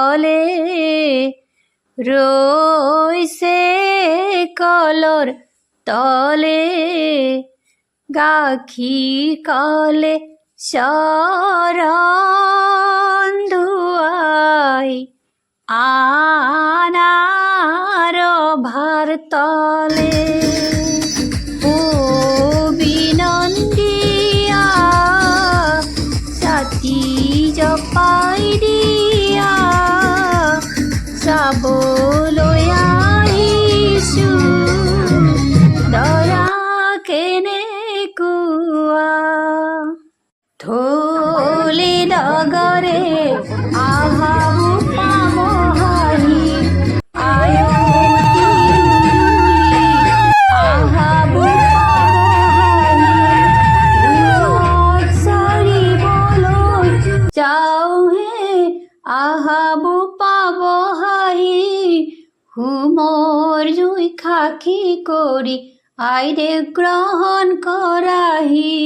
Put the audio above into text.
তলে রইছে কলর তলে গাখি কলে শরণ ধুয়াই আনার ভার তলে ও বিনন্দিয়া সাথী জপাই দিয়া সাবলয়াইছু দয়া কেনে কুয়া থলি ডগরে আহাবু পামহাহি আয়তি আহাবু পামহাহি সারি বলো যাও হে আহাবু পাবহাহি হুমর জুই খাকি করি আইরে গ্রহণ করাহি।